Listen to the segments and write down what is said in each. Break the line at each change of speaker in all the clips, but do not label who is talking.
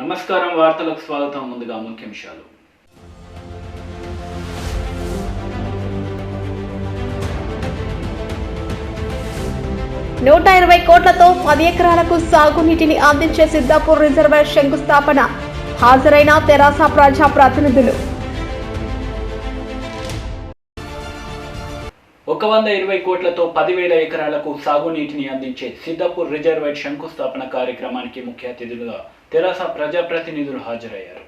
నమస్కారం, వార్తలకు స్వాగతం. ముందుగా ముఖ్యాంశాలు.
₹120 కోట్లతో 10 ఎకరాలకు సాగునీటిని అందించే సిద్దాపూర్ రిజర్వాయర్ శంకుస్థాపన. హాజరైన తెరాస ప్రజా ప్రతినిధులు.
120 కోట్లతో 10,000 ఎకరాలకు సాగునీటిని అందించే సిద్దాపూర్ రిజర్వాయర్ శంకుస్థాపన కార్యక్రమానికి ముఖ్య అతిథులుగా తెరాస ప్రజాప్రతినిధులు హాజరయ్యారు.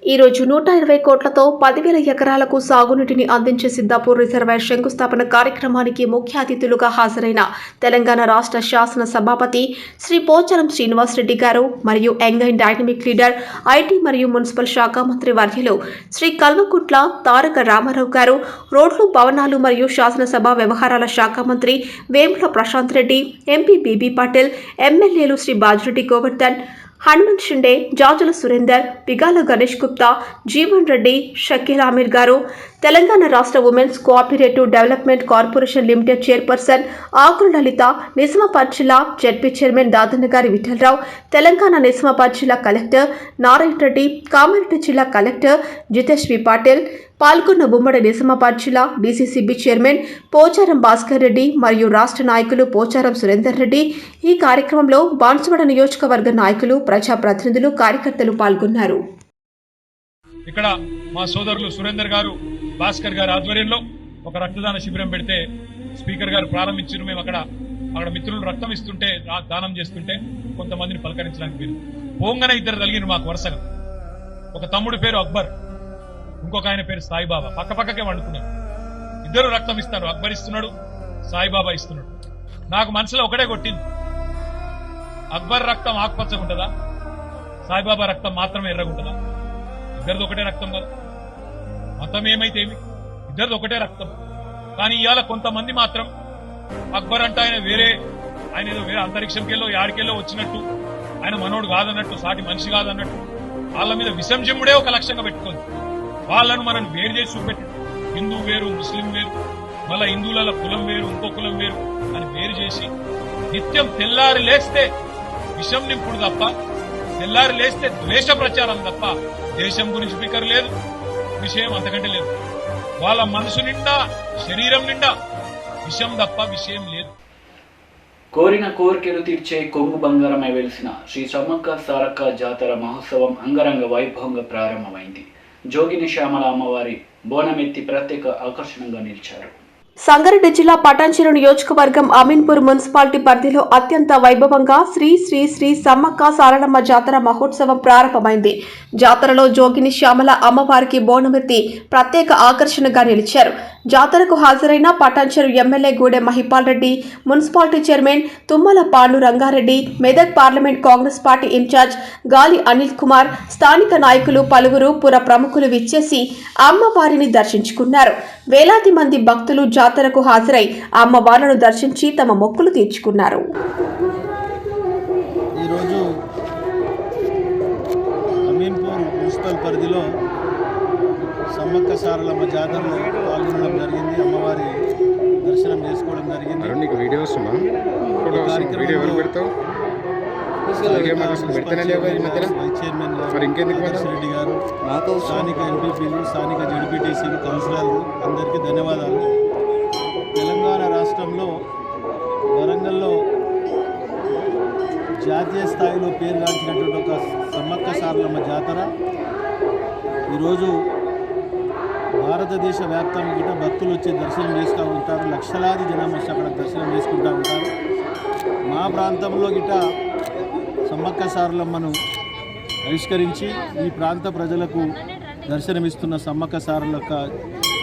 ఈ రోజు 120 కోట్లతో 10,000 ఎకరాలకు సాగునీటిని అందించే సిద్దాపూర్ రిజర్వాయర్ శంకుస్థాపన కార్యక్రమానికి ముఖ్య అతిథులుగా హాజరైన తెలంగాణ రాష్ట్ర శాసన సభాపతి శ్రీ పోచారం శ్రీనివాసరెడ్డి గారు మరియు young and dynamic leader IT మరియు మున్సిపల్ శాఖ మంత్రి వర్యులు శ్రీ కల్వకుంట్ల తారక రామారావు గారు, రోడ్లు, భవనాలు మరియు శాసనసభ వ్యవహారాల శాఖ మంత్రి వేముల ప్రశాంత్ రెడ్డి, ఎంపీ బీబీ పాటిల్, ఎమ్మెల్యేలు శ్రీ బాజిరెడ్డి గోవర్ధన్, హనుమంత్ షిండే, జాజుల సురేందర్, పిగాల గణేష్ గుప్తా, జీవన్ రెడ్డి, షకీల్ ఆమీర్ గారు, తెలంగాణ రాష్ట్ర women's cooperative development corporation limited chairperson Akula Lalitha, Nizamabad జిల్లా జెడ్పీ చైర్మన్ దాదన్నగారి విఠలరావు, తెలంగాణ నిజామాబాద్ జిల్లా కలెక్టర్ నారాయణ రెడ్డి, కామారెడ్డి జిల్లా కలెక్టర్ జితేష్ వి పాటిల్ పాల్గొన్న ఉమ్మడి నిజామాబాద్ జిల్లా డీసీసీబీ చైర్మన్ పోచారం భాస్కర్ రెడ్డి మరియు రాష్ట్ర నాయకులు పోచారం సురేందర్ రెడ్డి. ఈ కార్యక్రమంలో బాన్సువాడ నియోజకవర్గ నాయకులు, ప్రజాప్రతినిధులు, కార్యకర్తలు పాల్గొన్నారు.
ఇక్కడ మా సోదరులు సురేందర్ గారు, భాస్కర్ గారి ఆధ్వర్యంలో ఒక రక్తదాన శిబిరం పెడితే స్పీకర్ గారు ప్రారంభించారు. మేము అక్కడ మిత్రులు రక్తం ఇస్తుంటే, దానం చేస్తుంటే కొంతమందిని పలకరించడానికి మీరు పోంగన ఇద్దరు కలిగిన మాకు వరుసగా. ఒక తమ్ముడి పేరు అక్బర్, ఇంకొక ఆయన పేరు సాయిబాబా. పక్కపక్కకే వండుకున్నారు. ఇద్దరు రక్తం ఇస్తారు. అక్బర్ ఇస్తున్నాడు, సాయిబాబా ఇస్తున్నాడు. నాకు మనసులో ఒకటే కొట్టింది, అక్బర్ రక్తం ఆకుపచ్చగా ఉంటుందా, సాయిబాబా రక్తం మాత్రమే ఎర్రగుంటుందా? ఇద్దరిది ఒకటే రక్తం కదా. మతం ఏమైతే ఏమి, ఇద్దరిది ఒకటే రక్తం. కానీ ఇవాళ కొంతమంది మాత్రం అక్బర్ అంటే ఆయన ఏదో వేరే అంతరిక్షంకెళ్ళో యాడికెళ్ళో వచ్చినట్టు, ఆయన మనోడు కాదన్నట్టు, సాటి మనిషి కాదన్నట్టు, వాళ్ళ మీద విషం జిమ్ముడే ఒక లక్ష్యంగా పెట్టుకుంది. వాళ్ళను మనం వేరు చేసి చూపెట్టి, హిందూ వేరు, ముస్లిం వేరు, మళ్ళా హిందువుల కులం వేరు, ఇంకో కులం వేరు అని వేరు చేసి నిత్యం తెల్లారి లేస్తే విషం నింపుడు తప్ప, తెల్లారి లేస్తే ద్వేష ప్రచారం తప్ప దేశం గురించి స్పీకర్ లేదు, విషయం అంతకంటే లేదు. వాళ్ళ మనసు నిండా, శరీరం నిండా విషం తప్ప విషయం లేదు.
కోరిన కోరికలు తీర్చే కొంగు బంగారమై వెలిసిన శ్రీ సమ్మక్క సారక్క జాతర మహోత్సవం అంగరంగ వైభవంగా ప్రారంభమైంది. జోగిని శ్యామల అమ్మవారి బోనమెత్తి ప్రత్యేక ఆకర్షణగా నిలిచారు.
సంగారెడ్డి జిల్లా పటాన్చెరు నియోజకవర్గం అమీన్పూర్ మున్సిపాలిటీ పరిధిలో అత్యంత వైభవంగా శ్రీ శ్రీ శ్రీ సమ్మక్క సారలమ్మ జాతర మహోత్సవం ప్రారంభమైంది. జాతరలో జోగిని శ్యామల అమ్మవారికి బోనమెత్తి ప్రత్యేక ఆకర్షణగా నిలిచారు. జాతరకు హాజరైన Patancheru MLA Gudem Mahipal Reddy, municipality chairman Tummala Pandu Rangareddy, Medak parliament Congress party incharge Gali Anil Kumar, స్థానిక నాయకులు, పలువురు పుర ప్రముఖులు విచ్చేసి అమ్మవారిని దర్శించుకున్నారు. వేలాది మంది భక్తులు జాతరకు హాజరై అమ్మవార్లను దర్శించి తమ మొక్కులు తీర్చుకున్నారు.
ఈరోజు అమీన్పూర్ మున్సిపల్ పరిధిలో సమ్మక్క సారలమ్మ జాతరలో పాల్గొనడం జరిగింది. అమ్మవారి దర్శనం చేసుకోవడం జరిగింది. వైస్ చైర్మన్ రెడ్డి గారు, స్థానిక ఎంపీపీలు, స్థానిక జడ్పీటీసీలు, కౌన్సిలర్లు అందరికీ ధన్యవాదాలు. తెలంగాణ రాష్ట్రంలో వరంగల్లో జాతీయ స్థాయిలో పేరుగాంచినటువంటి ఒక సమ్మక్క సారలమ్మ జాతర ఈరోజు భారతదేశ వ్యాప్తంగా గిట భక్తులు వచ్చి దర్శనం చేసుకుంటూ ఉంటారు. లక్షలాది జనం వచ్చి అక్కడ దర్శనం చేసుకుంటూ ఉంటారు. మా ప్రాంతంలో గిట సమ్మక్క సారలమ్మను ఆవిష్కరించి ఈ ప్రాంత ప్రజలకు దర్శనమిస్తున్న సమ్మక్క సారలక్క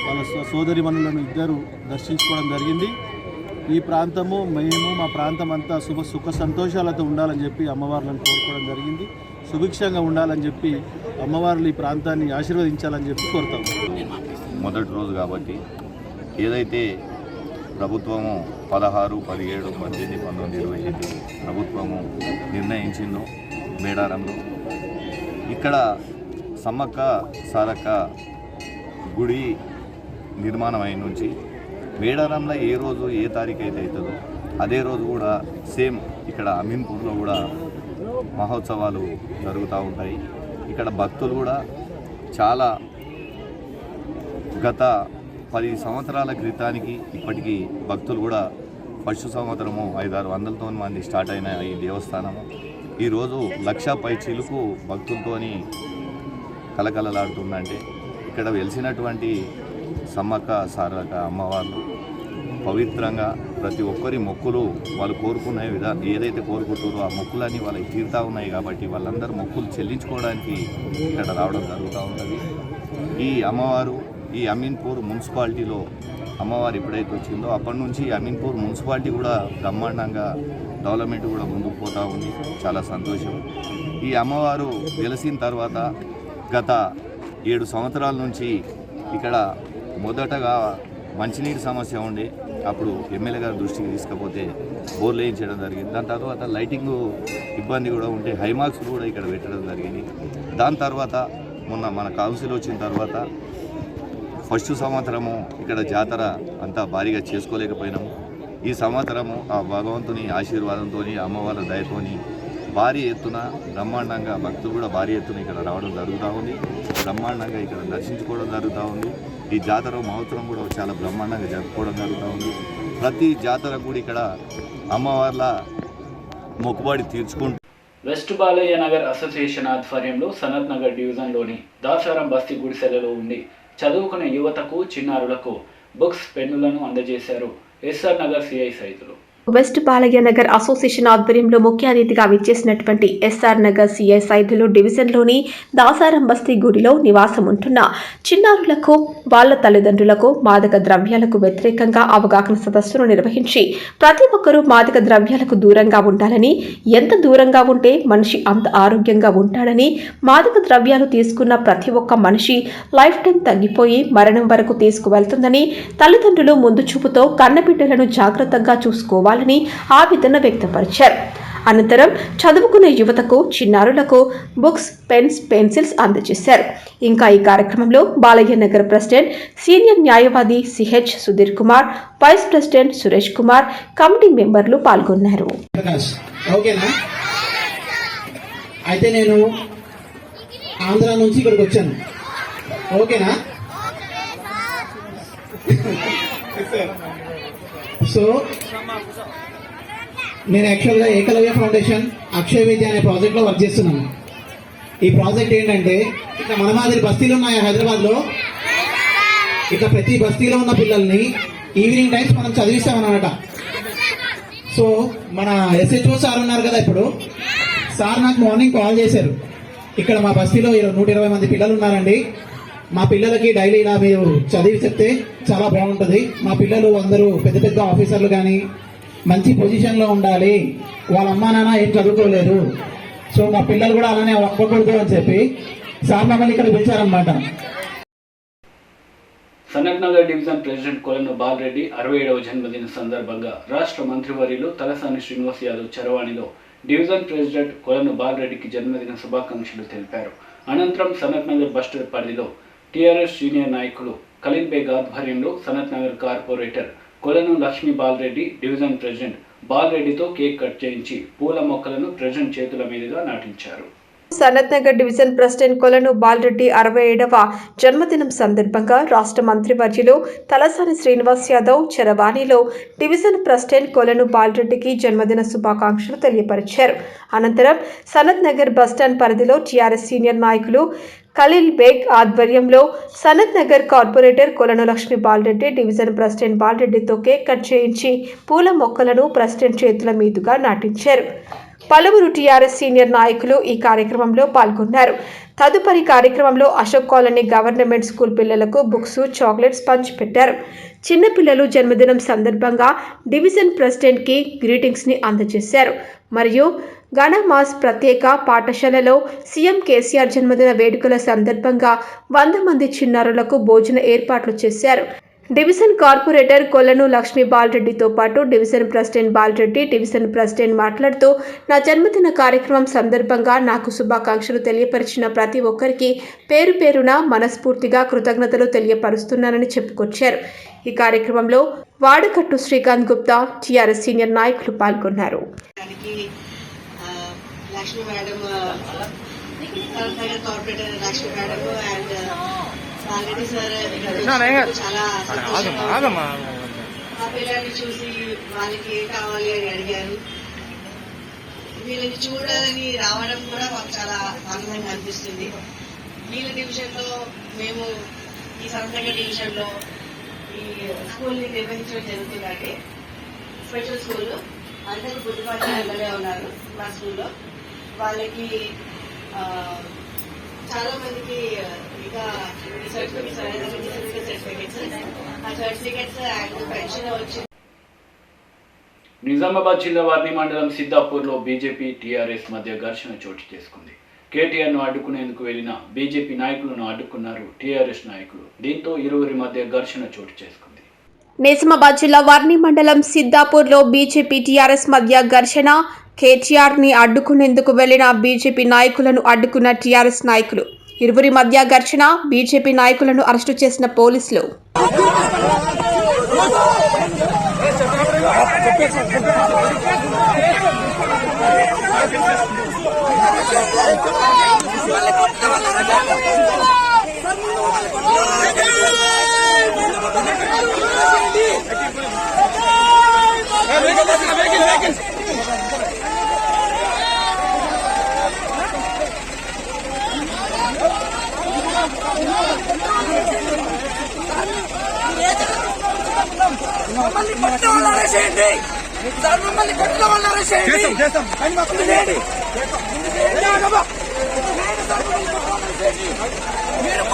వాళ్ళ సోదరిమణులను ఇద్దరు దర్శించుకోవడం జరిగింది. ఈ ప్రాంతము, మేము, మా ప్రాంతం అంతా సుఖ సంతోషాలతో ఉండాలని చెప్పి అమ్మవార్లను కోరుకోవడం జరిగింది. సుభిక్షంగా ఉండాలని చెప్పి అమ్మవార్లు ఈ ప్రాంతాన్ని ఆశీర్వదించాలని చెప్పి కోరుతాం.
మొదటి రోజు కాబట్టి ఏదైతే ప్రభుత్వము 16, 17, 18, 19, 20 ప్రభుత్వము నిర్ణయించిందో మేడారంలో ఇక్కడ సమ్మక్క సారక్క గుడి నిర్మాణం అయిన నుంచి మేడారంలో ఏ రోజు ఏ తారీఖు అయితే అవుతుందో అదే రోజు కూడా సేమ్ ఇక్కడ అమీన్పూర్లో కూడా మహోత్సవాలు జరుగుతూ ఉంటాయి. ఇక్కడ భక్తులు కూడా చాలా గత 10 సంవత్సరాల క్రితానికి ఇప్పటికీ భక్తులు కూడా ఫస్ట్ సంవత్సరము 500-600 మంది స్టార్ట్ అయిన ఈ దేవస్థానము ఈరోజు 1,00,000 పై చిలుకు భక్తులతోని కలకలలాడుతుందంటే ఇక్కడ వెలిసినటువంటి సమ్మక్క సారక్క అమ్మవార్లు పవిత్రంగా ప్రతి ఒక్కరి మొక్కులు వాళ్ళు కోరుకునే ఏదైతే కోరుకుంటారో ఆ మొక్కులన్నీ వాళ్ళకి తీరుతూ ఉన్నాయి. కాబట్టి వాళ్ళందరూ మొక్కులు చెల్లించుకోవడానికి ఇక్కడ రావడం జరుగుతూ ఉంటుంది. ఈ అమ్మవారు ఈ అమీన్పూర్ మున్సిపాలిటీలో అమ్మవారు ఎప్పుడైతే వచ్చిందో అప్పటి నుంచి అమీన్పూర్ మున్సిపాలిటీ కూడా బ్రహ్మాండంగా డెవలప్మెంట్ కూడా ముందుకు పోతూ ఉంది. చాలా సంతోషం. ఈ అమ్మవారు వెలిసిన తర్వాత గత 7 సంవత్సరాల నుంచి ఇక్కడ మొదటగా మంచినీటి సమస్య ఉండే అప్పుడు ఎమ్మెల్యే గారి దృష్టికి తీసుకపోతే బోర్లు వేయించడం జరిగింది. దాని తర్వాత లైటింగ్ ఇబ్బంది కూడా ఉంటే హైమార్క్స్ కూడా ఇక్కడ పెట్టడం జరిగింది. దాని తర్వాత మొన్న మన కౌన్సిల్ వచ్చిన తర్వాత ఫస్ట్ సంవత్సరము ఇక్కడ జాతర అంతా భారీగా చేసుకోలేకపోయినాము. ఈ సంవత్సరము ఆ భగవంతుని ఆశీర్వాదంతో అమ్మవారి దయతోని భారీ ఎత్తున బ్రహ్మాండంగా భక్తులు కూడా భారీ ఎత్తున ఇక్కడ రావడం జరుగుతూ ఉంది. బ్రహ్మాండంగా ఇక్కడ దర్శించుకోవడం జరుగుతూ ఉంది. ఈ జాతర మహోత్సవం కూడా చాలా బ్రహ్మాండంగా జరుపుకోవడం జరుగుతూ ఉంది. ప్రతి జాతర కూడా ఇక్కడ అమ్మవార్ల మొక్కుబడి తీర్చుకుంటూ
వెస్ట్ బాలయ్య నగర్ అసోసియేషన్ ఆధ్వర్యంలో సనత్ నగర్ డివిజన్లోని దాసారం బస్తీ గుడిసెలలో ఉండి చదువుకునే యువతకు చిన్నారులకు బుక్స్ పెన్నులను అందజేశారు SR Nagar CI Saitulu.
West Balayya Nagar association ఆధ్వర్యంలో ముఖ్య అతిథిగా విచ్చేసినటువంటి ఎస్ఆర్ నగర్ సిఐ సైదులు డివిజన్లోని దాసారం బస్తీ గుడిలో నివాసం ఉంటున్న చిన్నారులకు వాళ్ళ తల్లిదండ్రులకు మాదక ద్రవ్యాలకు వ్యతిరేకంగా అవగాహన సదస్సును నిర్వహించి ప్రతి ఒక్కరూ మాదక ద్రవ్యాలకు దూరంగా ఉండాలని, ఎంత దూరంగా ఉంటే మనిషి అంత ఆరోగ్యంగా ఉంటాడని, మాదక ద్రవ్యాలు తీసుకున్న ప్రతి ఒక్క మనిషి లైఫ్ టైం తగ్గిపోయి మరణం వరకు తీసుకువెళ్తుందని, తల్లిదండ్రులు ముందు చూపుతో కన్నబిడ్డలను జాగ్రత్తగా చూసుకోవాలి ఆవేదన వ్యక్తపరిచారు. అనంతరం చదువుకునే యువతకు చిన్నారులకు బుక్స్, పెన్స్, పెన్సిల్స్ అందజేశారు. ఇంకా ఈ కార్యక్రమంలో బాలయ్య నగర్ ప్రెసిడెంట్ సీనియర్ న్యాయవాది CH Sudheer Kumar, vice president Suresh Kumar, committee మెంబర్లు పాల్గొన్నారు.
అయితే నేను ఆంధ్ర నుంచి ఇక్కడికి వచ్చాను. ఓకేనా? సో నేను యాక్చువల్గా ఏకలవ్య ఫౌండేషన్ అక్షయ విద్య అనే ప్రాజెక్ట్లో వర్క్ చేస్తున్నాను. ఈ ప్రాజెక్ట్ ఏంటంటే ఇట్లా మన మాదిరి బస్తీలు ఉన్నాయి హైదరాబాద్లో. ఇట్లా ప్రతి బస్తీలో ఉన్న పిల్లల్ని ఈవినింగ్ టైమ్స్ మనం చదివిస్తామన్నమాట. సో మన ఎస్హెచ్ఓ సార్ ఉన్నారు కదా, ఇప్పుడు సార్ నాకు మార్నింగ్ కాల్ చేశారు. ఇక్కడ మా బస్తీలో 120 మంది పిల్లలు ఉన్నారండి. మా పిల్లలకి డైలీ ఇలా మీరు చదివి చెప్తే చాలా బాగుంటుంది. మా పిల్లలు అందరూ పెద్ద పెద్ద ఆఫీసర్లు కానీ మంచి పొజిషన్లో ఉండాలి, వాళ్ళ అమ్మా నాన్న ఏం చదువుకోలేరు, సో మా పిల్లలు కూడా అలానే అవ్వకూడదు అని చెప్పి సార్ మమ్మల్ని ఇక్కడ పిలిచారనమాట.
సనత్ నగర్ డివిజన్ ప్రెసిడెంట్ కొలను బాలరెడ్డి 67వ జన్మదిన సందర్భంగా రాష్ట్ర మంత్రివర్యులు తలసాని శ్రీనివాస్ యాదవ్ చరవాణిలో డివిజన్ ప్రెసిడెంట్ కొలను బాలరెడ్డికి జన్మదిన శుభాకాంక్షలు తెలిపారు. అనంతరం సనత్ నగర్ బస్టాండ్ పరిధిలో టీఆర్ఎస్ సీనియర్ నాయకులు ఖలీల్ బేగ్ ఆధ్వర్యంలో Sanath Nagar corporator Kolanu Lakshmi Balareddy division president బాలరెడ్డితో కేక్ కట్ చేయించి పూల మొక్కలను ప్రెసిడెంట్ చేతుల మీదుగా నాటించారు.
సనత్ నగర్ డివిజన్ ప్రెసిడెంట్ కొలను బాలరెడ్డి 67వ జన్మదినం సందర్భంగా రాష్ట్ర మంత్రివర్యులు తలసాని శ్రీనివాస్ యాదవ్ చరవాణిలో డివిజన్ ప్రెసిడెంట్ కొలను బాలరెడ్డికి జన్మదిన శుభాకాంక్షలు తెలియపరిచారు. అనంతరం సనత్ నగర్ బస్టాండ్ పరిధిలో టీఆర్ఎస్ సీనియర్ నాయకులు ఖలీల్ బేగ్ ఆధ్వర్యంలో Sanath Nagar corporator Kolanu Lakshmi Balareddy division president బాలరెడ్డితో కేక్ కట్ చేయించి పూల మొక్కలను ప్రెసిడెంట్ చేతుల మీదుగా నాటించారు. పలువురు టీఆర్ఎస్ సీనియర్ నాయకులు ఈ కార్యక్రమంలో పాల్గొన్నారు. తదుపరి కార్యక్రమంలో అశోక్ కాలనీ గవర్నమెంట్ స్కూల్ పిల్లలకు బుక్స్, చాక్లెట్స్ పంచిపెట్టారు. చిన్నపిల్లలు జన్మదినం సందర్భంగా డివిజన్ ప్రెసిడెంట్కి గ్రీటింగ్స్ని అందజేశారు. మరియు గణమాస్ ప్రత్యేక పాఠశాలలో సీఎం కేసీఆర్ జన్మదిన వేడుకల సందర్భంగా 100 మంది చిన్నారులకు భోజన ఏర్పాట్లు చేశారు. డివిజన్ కార్పొరేటర్ కొలను లక్ష్మీ బాలరెడ్డితో పాటు division president Bala Reddy division president మాట్లాడుతూ, నా జన్మదిన కార్యక్రమం సందర్భంగా నాకు శుభాకాంక్షలు తెలియపరిచిన ప్రతి ఒక్కరికి పేరు పేరున మనస్ఫూర్తిగా కృతజ్ఞతలు తెలియపరుస్తున్నానని చెప్పుకొచ్చారు. ఈ కార్యక్రమంలో వాడకట్టు శ్రీకాంత్ గుప్తా, టీఆర్ఎస్ సీనియర్ నాయకులు పాల్గొన్నారు.
Lakshmi Madam, Corporator Lakshmi Madam and Already Sir. చాలా సంతోషంగా ఆ పిల్లల్ని చూసి వాళ్ళకి ఏం కావాలి అని అడిగారు. వీళ్ళని చూడాలని రావడం కూడా మాకు చాలా ఆనందంగా అనిపిస్తుంది. వీళ్ళ డివిజన్ లో మేము ఈ సంతనగర్ డివిజన్ లో ఈ స్కూల్ ని నిర్వహించడం జరుగుతుందండి. స్పెషల్ స్కూల్ అందరూ బుద్ధిపాటి పిల్లలే ఉన్నారు మా స్కూల్లో. వాళ్ళకి చాలా మందికి ఇంకా సర్టిఫికెట్స్ ఆ సర్టిఫికెట్స్ అండ్ పెన్షన్ వచ్చి.
నిజామాబాద్ జిల్లా వర్ణి మండలం సిద్దాపూర్లో బీజేపీ టీఆర్ఎస్ మధ్య ఘర్షణ చోటు చేసుకుంది. కేటీఆర్ను అడ్డుకునేందుకు వెళ్లిన బీజేపీ నాయకులను అడ్డుకున్నారు టీఆర్ఎస్ నాయకులు. దీంతో ఇరువురి మధ్య ఘర్షణ చోటు చేసుకుంది.
నిజామాబాద్ జిల్లా వర్ణి మండలం సిద్దాపూర్లో బీజేపీ టీఆర్ఎస్ మధ్య ఘర్షణ. కేటీఆర్ని అడ్డుకునేందుకు వెళ్లిన బీజేపీ నాయకులను అడ్డుకున్న టీఆర్ఎస్ నాయకులు. ఇరువురి మధ్య ఘర్షణ. బీజేపీ నాయకులను అరెస్టు చేసిన పోలీసులు.
మమ్మల్ని కొట్టిన వాళ్ళు అరెస్ట్ చేయండి సార్, మమ్మల్ని కొట్టిన వాళ్ళు అరెస్ట్ చేయండి. మీరు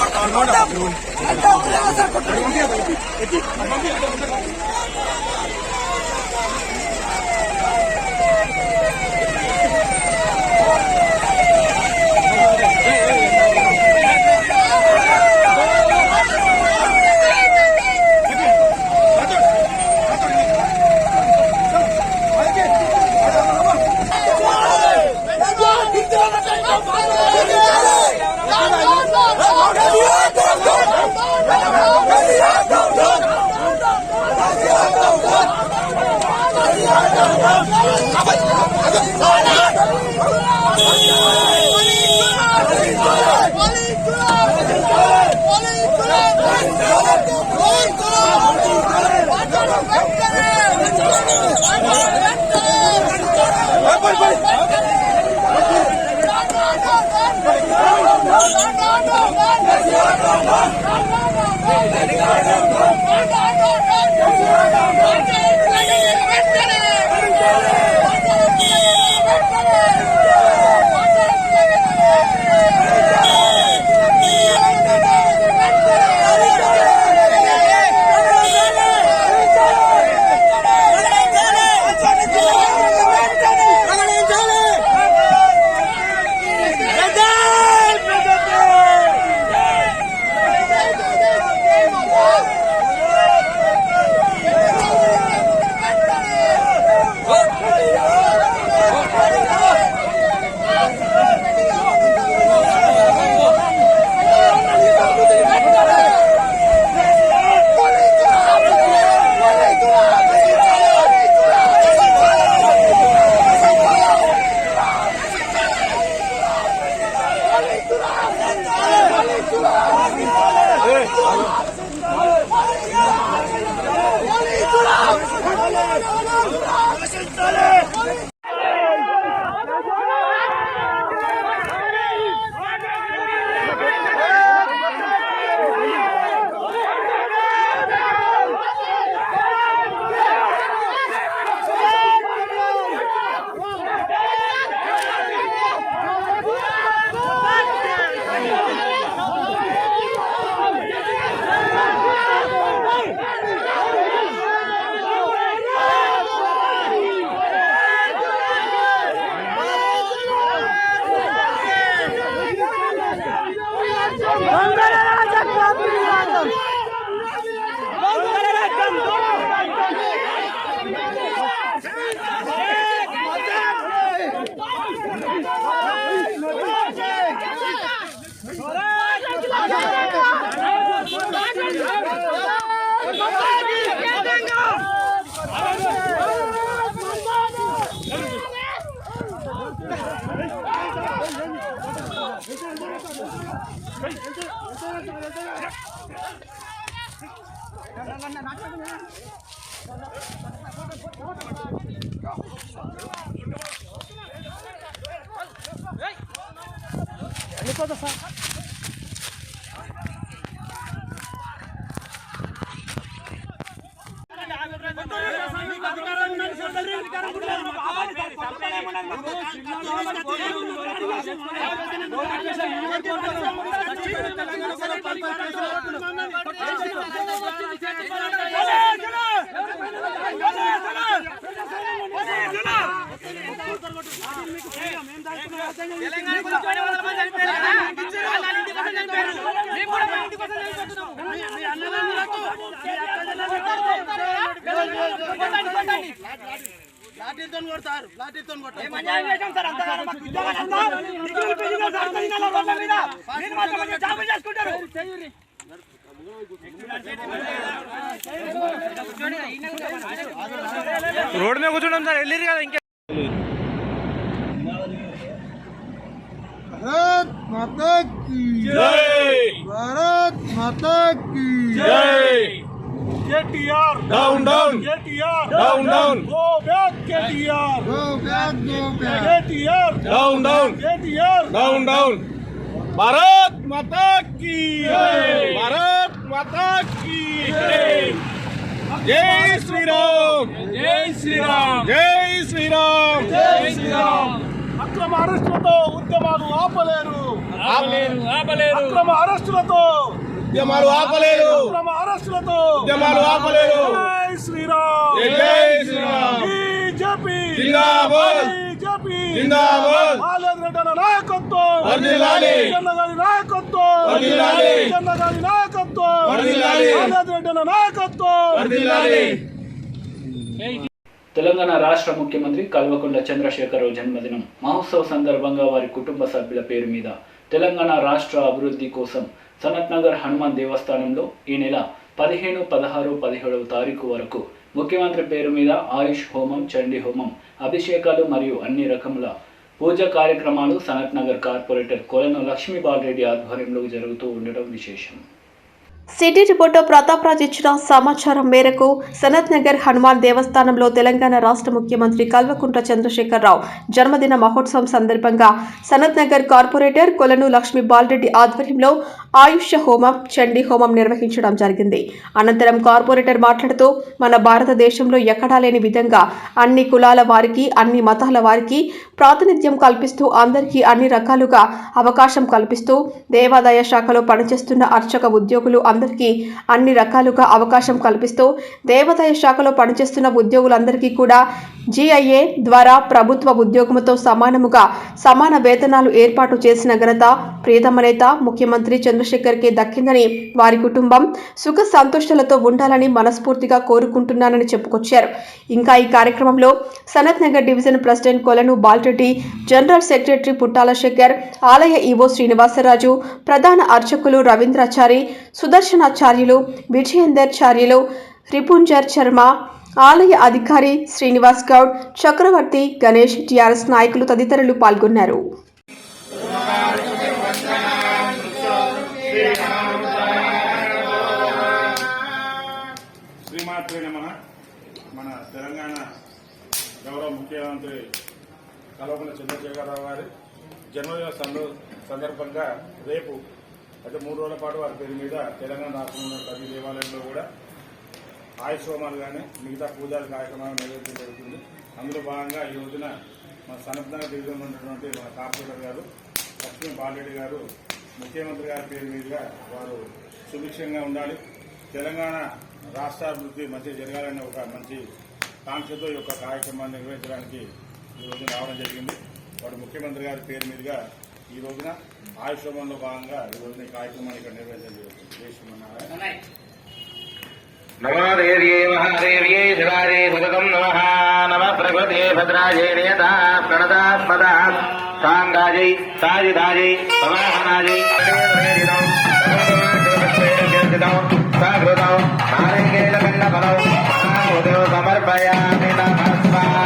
రోడ్ మీద కూర్చున్నాం సార్ వెళ్ళిరు కదా ఇంకా
भारत माता की जय, भारत माता की जय। KTR
down down,
KTR
down down,
go back KTR, go back KTR,
down down,
KTR
down down. Bharat माता की जय, भारत माता की जय। जय श्री राम, जय श्री राम, जय श्री राम, जय श्री राम।
అక్రమ అరెస్టులతో ఉద్యమాలు ఆపలేరు,
ఆపలేరు, ఆపలేరు,
అక్రమ అరెస్టులతో
ఉద్యమాలు ఆపలేరు,
అక్రమ అరెస్టులతో
ఉద్యమాలు ఆపలేరు।
జై శ్రీరామ్,
జై శ్రీరామ్,
బీజేపీ
జిందాబాద్,
బీజేపీ
జిందాబాద్।
ఆలేద్రెడ్డి నాయకత్వం
వర్ధిల్లాలి,
జనగారి నాయకత్వం
వర్ధిల్లాలి,
జనగారి నాయకత్వం
వర్ధిల్లాలి,
ఆలేద్రెడ్డి నాయకత్వం
వర్ధిల్లాలి।
తెలంగాణ రాష్ట్ర ముఖ్యమంత్రి కల్వకుంట్ల చంద్రశేఖరరావు జన్మదినం మహోత్సవ సందర్భంగా వారి కుటుంబ సభ్యుల పేరు మీద తెలంగాణ రాష్ట్ర అభివృద్ధి కోసం సనత్ నగర్ హనుమాన్ దేవస్థానంలో ఈ నెల 15, 16, 17వ తారీఖు వరకు ముఖ్యమంత్రి పేరు మీద ఆయుష్ హోమం, చండీ హోమం, అభిషేకాలు మరియు అన్ని రకముల పూజా కార్యక్రమాలు సనత్ నగర్ కార్పొరేటర్ కొలను లక్ష్మీబాలరెడ్డి ఆధ్వర్యంలో జరుగుతూ ఉండడం విశేషం।
సిటీ రిపోర్టర్ ప్రతాప్ రాజ్ ఇచ్చిన సమాచారం మేరకు సనత్ నగర్ హనుమాన్ దేవస్థానంలో తెలంగాణ రాష్ట్ర ముఖ్యమంత్రి కల్వకుంట్ల చంద్రశేఖరరావు జన్మదిన మహోత్సవం సందర్భంగా సనత్ నగర్ కార్పొరేటర్ కొలను లక్ష్మీ బాలరెడ్డి ఆధ్వర్యంలో ఆయుష్ హోమం, చండీ హోమం నిర్వహించడం జరిగింది। అనంతరం కార్పొరేటర్ మాట్లాడుతూ మన భారతదేశంలో ఎక్కడా లేని విధంగా అన్ని కులాల వారికి, అన్ని మతాల వారికి ప్రాతినిధ్యం కల్పిస్తూ అందరికీ అన్ని రకాలుగా అవకాశం కల్పిస్తూ దేవాదాయ శాఖలో పనిచేస్తున్న అర్చక ఉద్యోగులు అందరికీ అన్ని రకాలుగా అవకాశం కల్పిస్తూ దేవాదాయ శాఖలో పనిచేస్తున్న ఉద్యోగులందరికీ కూడా GIA ద్వారా ప్రభుత్వ ఉద్యోగంతో సమానముగా సమాన వేతనాలు ఏర్పాటు చేసిన ఘనత ప్రియతమ నేత ముఖ్యమంత్రి చంద్రశేఖర్కి దక్కిందని, వారి కుటుంబం సుఖ సంతోషాలతో ఉండాలని మనస్ఫూర్తిగా కోరుకుంటున్నానని చెప్పుకొచ్చారు। ఇంకా ఈ కార్యక్రమంలో Sanath Nagar division president Kolanu Bala Reddy, general secretary పుట్టాల Shekhar, ఆలయ ఈవో శ్రీనివాసరాజు, ప్రధాన అర్చకులు రవీంద్రాచారి, సుదర్శనాచార్యులు, విజయేందర్చార్యులు, రిపుంజర్ శర్మ, ఆలయ అధికారి శ్రీనివాస్ గౌడ్, చక్రవర్తి, గణేష్, టీఆర్ఎస్ నాయకులు తదితరులు పాల్గొన్నారు।
శ్రీమాత్రే నమః। మన తెలంగాణ గౌరవ ముఖ్యమంత్రి కల్వకుంట్ల చంద్రశేఖరరావు గారి జన్మదిన సందర్భంగా రేపు అయితే 3 రోజుల పాటు వారి పేరు మీద తెలంగాణ రాష్ట్రంలో ప్రతి దేవాలయంలో కూడా ఆయుష్ హోమాలు కానీ మిగతా పూజల కార్యక్రమాలు నిర్వహించడం జరుగుతుంది। అందులో భాగంగా ఈ రోజున మన సనత్ నగర్ డివిజన్లో ఉన్నటువంటి మన కార్పొరేటర్ గారు లక్ష్మీ బాలరెడ్డి గారు ముఖ్యమంత్రి గారి పేరు మీదుగా వారు సుభిక్షంగా ఉండాలి, తెలంగాణ రాష్ట్రాభివృద్ధి మంచిగా జరగాలనే ఒక మంచి కాంక్షతో ఈ యొక్క కార్యక్రమాన్ని నిర్వహించడానికి ఈ రోజున రావడం జరిగింది। వాడు ముఖ్యమంత్రి గారి పేరు మీదుగా ఈ రోజున ఆయుష్ హోమంలో భాగంగా ఈ రోజున ఈ కార్యక్రమాన్ని ఇక్కడ నిర్వహించడం జరుగుతుంది। జై శ్రీమన్నారాయణ।
नमो देव्ये महादेव्ये शिवाये भगवं नमः। नमः प्रकृते भद्रायै नियता प्रणदास्पदा साङ्गायै साजिदायै समाहनायै साकृतौ नारिकेलकण्डफलौ महामुदौ समर्पयामि नमः स्वाहा।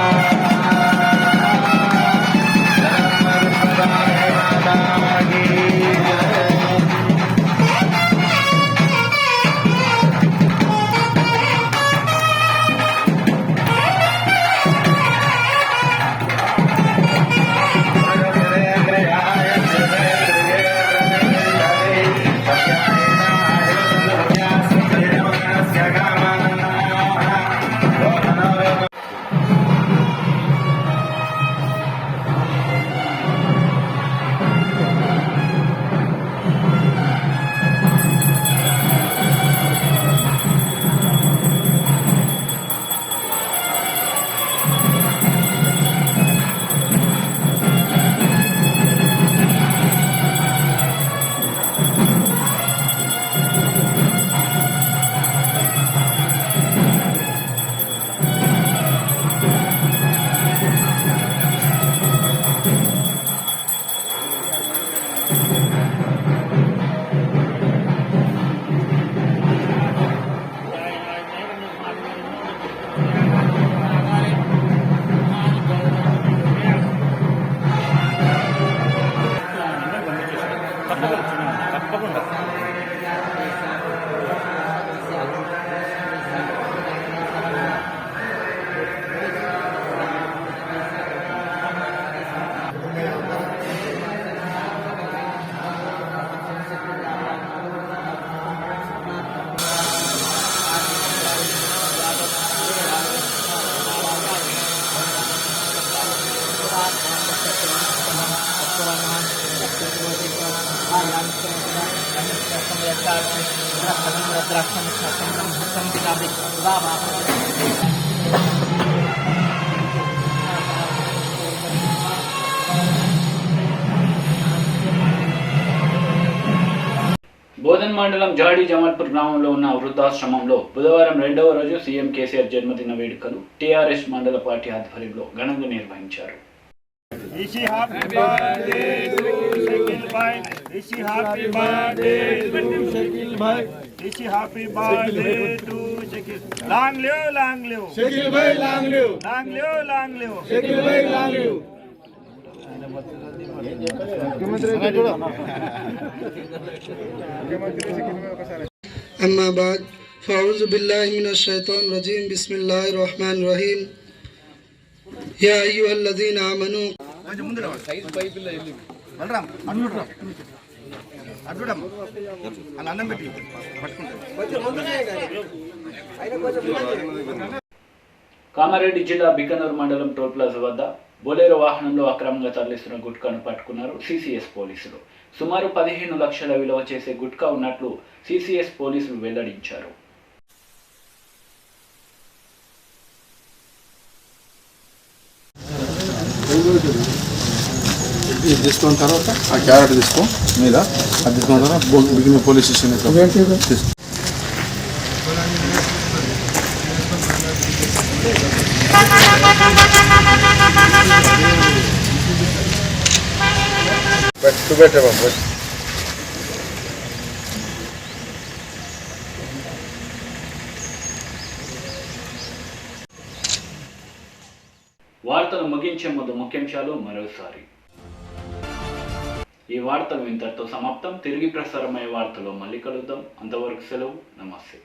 బోధన్ మండలం జాడి జమాల్పూర్ గ్రామంలో ఉన్న వృద్ధాశ్రమంలో బుధవారం 2వ రోజు సీఎం కేసీఆర్ జన్మదిన వేడుకలు టీఆర్ఎస్ మండల పార్టీ ఆధ్వర్యంలో ఘనంగా నిర్వహించారు.
अम्मा बाद फ़ाउज़ु बिल्लाहि मिनश शैतानिर रजीम बिस्मिल्लाहिर रहमानिर रहीम या अय्युहल्लज़ीना आमनू
కామారెడ్డి జిల్లా బికనూరు మండలం టోల్ ప్లాజా వద్ద బొలెరో వాహనంలో అక్రమంగా తరలిస్తున్న గుట్కాను పట్టుకున్నారు సిసిఎస్ పోలీసులు. సుమారు 15 లక్షల విలువ చేసే గుట్కా ఉన్నట్లు సిసిఎస్ పోలీసులు వెల్లడించారు.
ఇది తీసుకున్న తర్వాత ఆ క్యారెట్ తీసుకో మీద అది తీసుకున్న తర్వాత బిగిన పోలీస్ స్టేషన్
వార్తలు ముగించే ముందు ముఖ్యాంశాలు మరోసారి. ఈ వార్తలు ఇంతటితో సమాప్తం. తిరిగి ప్రసారమయ్యే వార్తలో మళ్ళీ కలుద్దాం. అంతవరకు సెలవు. నమస్తే.